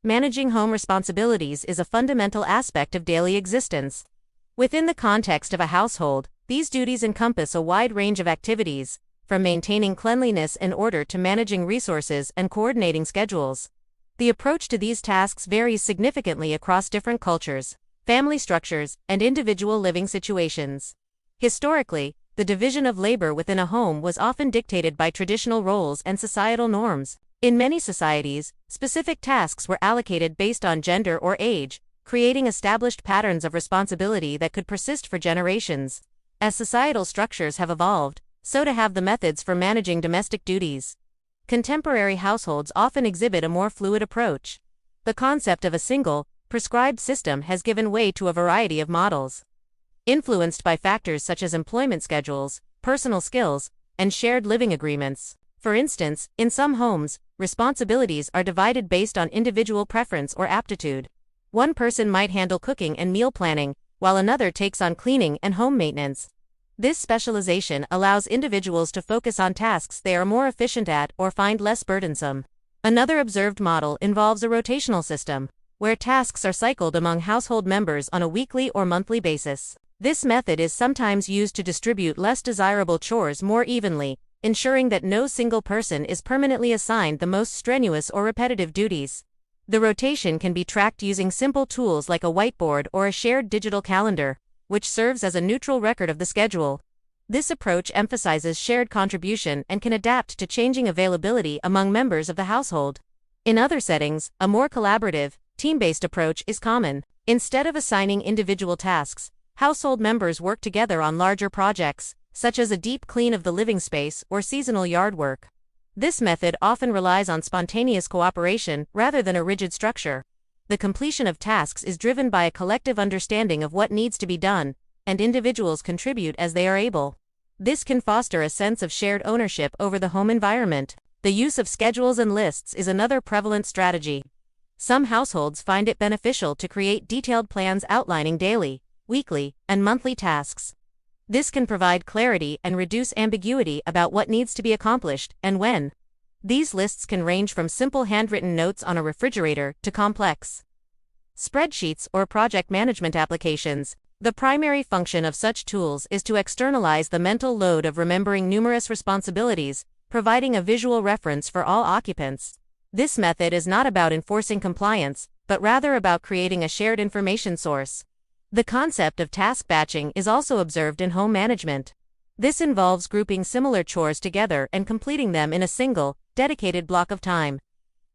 Managing home responsibilities is a fundamental aspect of daily existence. Within the context of a household, these duties encompass a wide range of activities, from maintaining cleanliness and order to managing resources and coordinating schedules. The approach to these tasks varies significantly across different cultures, family structures, and individual living situations. Historically, the division of labor within a home was often dictated by traditional roles and societal norms. In many societies, specific tasks were allocated based on gender or age, creating established patterns of responsibility that could persist for generations. As societal structures have evolved, so have the methods for managing domestic duties. Contemporary households often exhibit a more fluid approach. The concept of a single, prescribed system has given way to a variety of models. Influenced by factors such as employment schedules, personal skills, and shared living agreements. For instance, in some homes, responsibilities are divided based on individual preference or aptitude. One person might handle cooking and meal planning, while another takes on cleaning and home maintenance. This specialization allows individuals to focus on tasks they are more efficient at or find less burdensome. Another observed model involves a rotational system, where tasks are cycled among household members on a weekly or monthly basis. This method is sometimes used to distribute less desirable chores more evenly, ensuring that no single person is permanently assigned the most strenuous or repetitive duties. The rotation can be tracked using simple tools like a whiteboard or a shared digital calendar, which serves as a neutral record of the schedule. This approach emphasizes shared contribution and can adapt to changing availability among members of the household. In other settings, a more collaborative, team-based approach is common. Instead of assigning individual tasks, household members work together on larger projects, such as a deep clean of the living space or seasonal yard work. This method often relies on spontaneous cooperation rather than a rigid structure. The completion of tasks is driven by a collective understanding of what needs to be done, and individuals contribute as they are able. This can foster a sense of shared ownership over the home environment. The use of schedules and lists is another prevalent strategy. Some households find it beneficial to create detailed plans outlining daily, weekly, and monthly tasks. This can provide clarity and reduce ambiguity about what needs to be accomplished and when. These lists can range from simple handwritten notes on a refrigerator to complex spreadsheets or project management applications. The primary function of such tools is to externalize the mental load of remembering numerous responsibilities, providing a visual reference for all occupants. This method is not about enforcing compliance, but rather about creating a shared information source. The concept of task batching is also observed in home management. This involves grouping similar chores together and completing them in a single, dedicated block of time.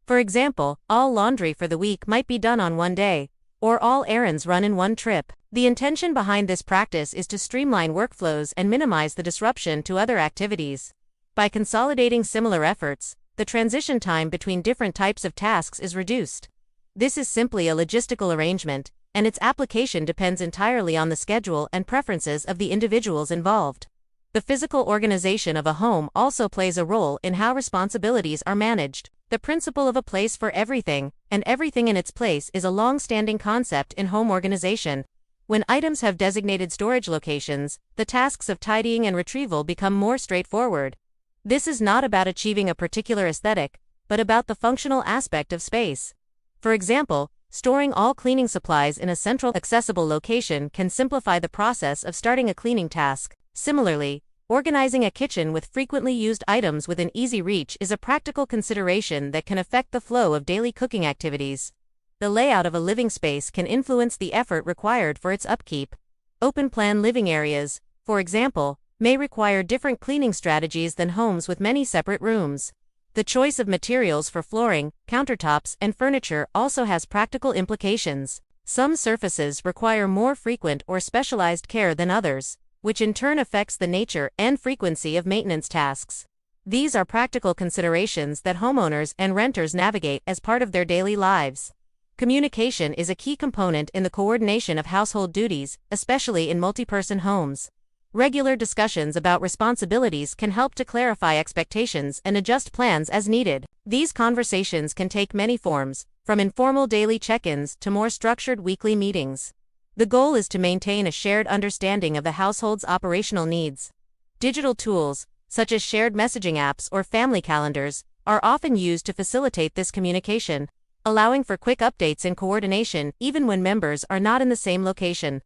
For example, all laundry for the week might be done on one day, or all errands run in one trip. The intention behind this practice is to streamline workflows and minimize the disruption to other activities. By consolidating similar efforts, the transition time between different types of tasks is reduced. This is simply a logistical arrangement, and its application depends entirely on the schedule and preferences of the individuals involved. The physical organization of a home also plays a role in how responsibilities are managed. The principle of a place for everything, and everything in its place is a long-standing concept in home organization. When items have designated storage locations, the tasks of tidying and retrieval become more straightforward. This is not about achieving a particular aesthetic, but about the functional aspect of space. For example, storing all cleaning supplies in a central, accessible location can simplify the process of starting a cleaning task. Similarly, organizing a kitchen with frequently used items within easy reach is a practical consideration that can affect the flow of daily cooking activities. The layout of a living space can influence the effort required for its upkeep. Open-plan living areas, for example, may require different cleaning strategies than homes with many separate rooms. The choice of materials for flooring, countertops, and furniture also has practical implications. Some surfaces require more frequent or specialized care than others, which in turn affects the nature and frequency of maintenance tasks. These are practical considerations that homeowners and renters navigate as part of their daily lives. Communication is a key component in the coordination of household duties, especially in multi-person homes. Regular discussions about responsibilities can help to clarify expectations and adjust plans as needed. These conversations can take many forms, from informal daily check-ins to more structured weekly meetings. The goal is to maintain a shared understanding of the household's operational needs. Digital tools, such as shared messaging apps or family calendars, are often used to facilitate this communication, allowing for quick updates and coordination even when members are not in the same location.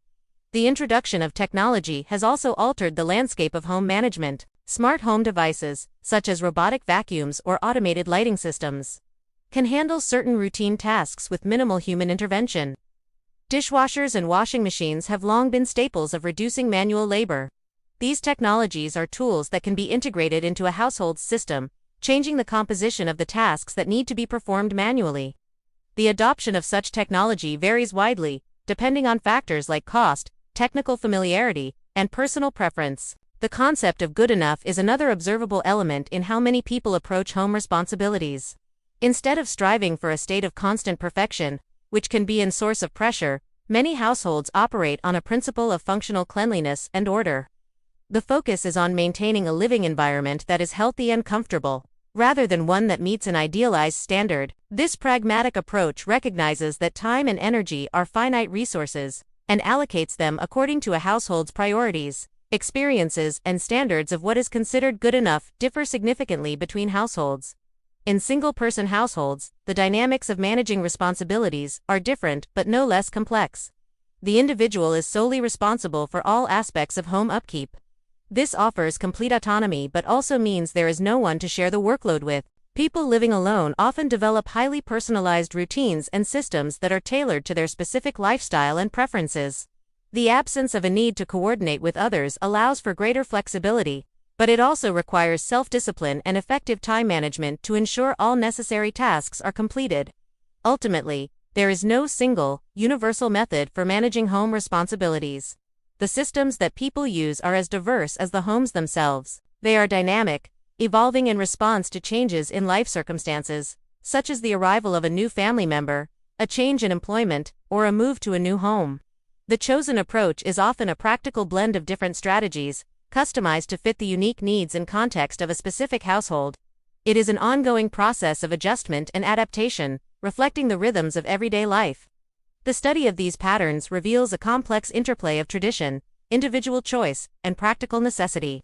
The introduction of technology has also altered the landscape of home management. Smart home devices, such as robotic vacuums or automated lighting systems, can handle certain routine tasks with minimal human intervention. Dishwashers and washing machines have long been staples of reducing manual labor. These technologies are tools that can be integrated into a household's system, changing the composition of the tasks that need to be performed manually. The adoption of such technology varies widely, depending on factors like cost, technical familiarity, and personal preference. The concept of good enough is another observable element in how many people approach home responsibilities. Instead of striving for a state of constant perfection, which can be a source of pressure, many households operate on a principle of functional cleanliness and order. The focus is on maintaining a living environment that is healthy and comfortable, rather than one that meets an idealized standard. This pragmatic approach recognizes that time and energy are finite resources, and allocates them according to a household's priorities. Experiences and standards of what is considered good enough differ significantly between households. In single-person households, the dynamics of managing responsibilities are different but no less complex. The individual is solely responsible for all aspects of home upkeep. This offers complete autonomy but also means there is no one to share the workload with. People living alone often develop highly personalized routines and systems that are tailored to their specific lifestyle and preferences. The absence of a need to coordinate with others allows for greater flexibility, but it also requires self-discipline and effective time management to ensure all necessary tasks are completed. Ultimately, there is no single, universal method for managing home responsibilities. The systems that people use are as diverse as the homes themselves. They are dynamic, evolving in response to changes in life circumstances, such as the arrival of a new family member, a change in employment, or a move to a new home. The chosen approach is often a practical blend of different strategies, customized to fit the unique needs and context of a specific household. It is an ongoing process of adjustment and adaptation, reflecting the rhythms of everyday life. The study of these patterns reveals a complex interplay of tradition, individual choice, and practical necessity.